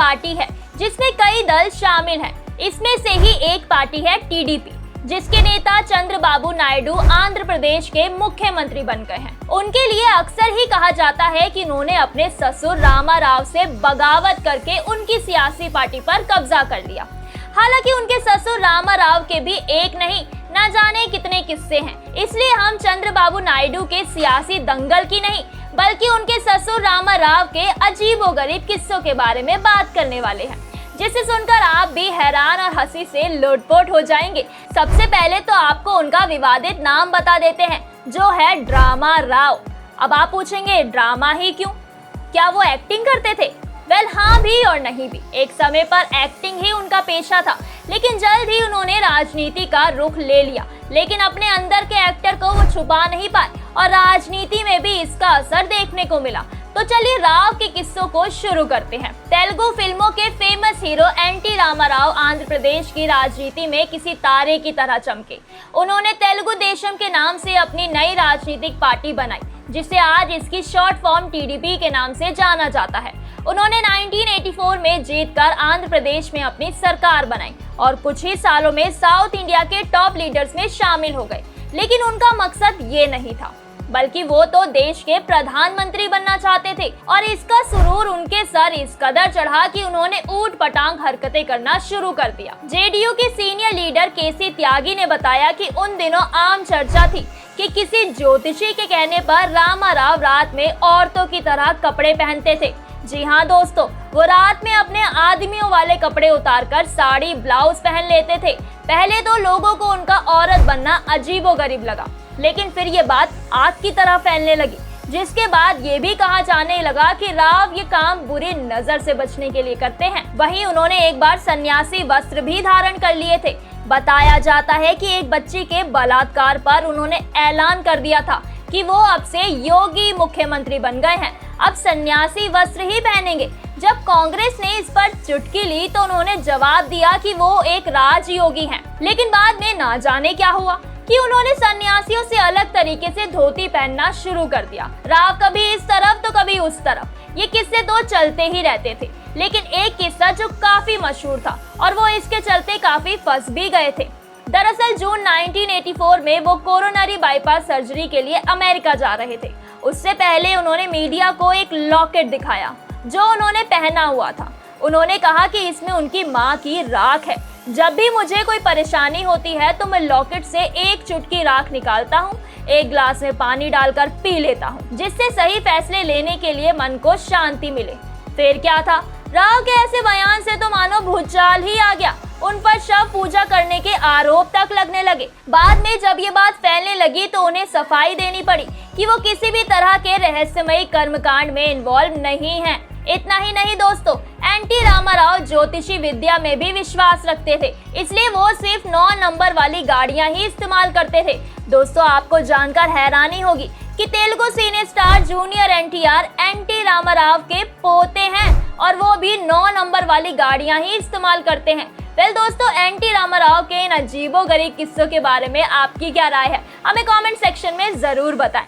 Party है जिसमें कई दल शामिल हैं। इसमें से ही एक पार्टी है टीडीपी, जिसके नेता चंद्रबाबू नायडू आंध्र प्रदेश के मुख्यमंत्री बन गए हैं। उनके लिए अक्सर ही कहा जाता है कि उन्होंने अपने ससुर रामाराव से बगावत करके उनकी सियासी पार्टी पर कब्जा कर लिया। हालांकि उनके ससुर रामाराव के भी एक नहीं न जाने कितने किस्से हैं, इसलिए हम चंद्रबाबू नायडू के सियासी दंगल की नहीं बल्कि उनके ससुर रामाराव के अजीबोगरीब किस्सों के बारे में बात करने वाले हैं, जिसे सुनकर आप भी हैरान और हंसी से लोटपोट हो जाएंगे। सबसे पहले तो आपको उनका विवादित नाम बता देते हैं, जो है ड्रामा राव। अब आप पूछेंगे ड्रामा ही क्यों, क्या वो एक्टिंग करते थे? वेल हाँ भी और नहीं भी। एक समय पर एक्टिंग ही उनका पेशा था, लेकिन जल्द ही उन्होंने राजनीति का रुख ले लिया। लेकिन अपने अंदर के एक्टर को वो छुपा नहीं पाए और राजनीति में भी इसका असर देखने को मिला। तो चलिए राव के किस्सों को शुरू करते हैं। तेलुगु फिल्मों के famous hero NT Rama Rao Andhra Pradesh की राजनीति में किसी तारे की तरह चमके। उन्होंने तेलुगु देशम के नाम से अपनी नई राजनीतिक पार्टी बनाई, जिसे आज इसकी शॉर्ट फॉर्म टीडीपी के नाम से जाना जाता है। उन्होंने 1984 में जीतकर आंध्र प्रदेश में अपनी सरकार बनाई और कुछ ही सालों में साउथ इंडिया के टॉप लीडर्स में शामिल हो गए। लेकिन उनका मकसद ये नहीं था, बल्कि वो तो देश के प्रधानमंत्री बनना चाहते थे और इसका सुरूर उनके सर इस कदर चढ़ा कि उन्होंने ऊट पटांग हरकतें करना शुरू कर दिया। जेडीयू के सीनियर लीडर केसी त्यागी ने बताया कि उन दिनों आम चर्चा थी कि किसी ज्योतिषी के कहने पर रामाराव रात में औरतों की तरह कपड़े पहनते थे। जी हाँ दोस्तों, वो रात में अपने आदमियों वाले कपड़े उतारकर साड़ी ब्लाउज पहन लेते थे। पहले तो लोगों को उनका औरत बनना अजीबोगरीब लगा, लेकिन फिर ये बात आग की तरह फैलने लगी, जिसके बाद ये भी कहा जाने लगा कि राव ये काम बुरी नजर से बचने के लिए करते हैं। वहीं उन्होंने एक बार सन्यासी वस्त्र भी धारण कर लिए थे। बताया जाता है कि एक बच्ची के बलात्कार पर उन्होंने ऐलान कर दिया था कि वो अब से योगी मुख्यमंत्री बन गए हैं, अब सन्यासी वस्त्र ही पहनेंगे। जब कांग्रेस ने इस पर चुटकी ली तो उन्होंने जवाब दिया कि वो एक राजयोगी हैं। लेकिन बाद में ना जाने क्या हुआ कि उन्होंने सन्यासियों से अलग तरीके से धोती पहनना शुरू कर दिया। राव कभी इस तरफ तो कभी उस तरफ। ये किस्से तो चलते ही रहते थे, लेकिन एक किस्सा जो काफी मशहूर था और वो इसके चलते काफी फंस भी गए थे। दरअसल जून 1984 में वो कोरोनरी बाईपास सर्जरी के लिए अमेरिका जा रहे थे। उससे पहले उन्होंने मीडिया को एक लॉकेट दिखाया जो उन्होंने पहना हुआ था। उन्होंने कहा कि इसमें उनकी मां की राख है। जब भी मुझे कोई परेशानी होती है तो मैं लॉकेट से एक चुटकी राख निकालता हूँ, एक ग्लास में पानी डालकर पी लेता हूँ, जिससे सही फैसले लेने के लिए मन को शांति मिले। फिर क्या था, राव के ऐसे बयान से तो मानो भूचाल ही आ गया। उन पर शव पूजा करने के आरोप तक लगने लगे। बाद में जब ये बात फैलने लगी तो उन्हें सफाई देनी पड़ी कि वो किसी भी तरह के रहस्यमयी कर्मकांड में इन्वॉल्व नहीं हैं। इतना ही नहीं दोस्तों, एनटी रामाराव ज्योतिषी विद्या में भी विश्वास रखते थे, इसलिए वो सिर्फ 9 नंबर वाली गाड़ियां ही इस्तेमाल करते थे। दोस्तों आपको जानकर हैरानी होगी कि Telugu cine star junior NTR NT Rama Rao के पोते हैं और वो भी 9 नंबर वाली गाड़ियां ही इस्तेमाल करते हैं। वेल दोस्तों, एनटी रामाराव के इन अजीबोगरीब किस्सों के बारे में आपकी क्या राय है, हमें कमेंट सेक्शन में जरूर बताएं।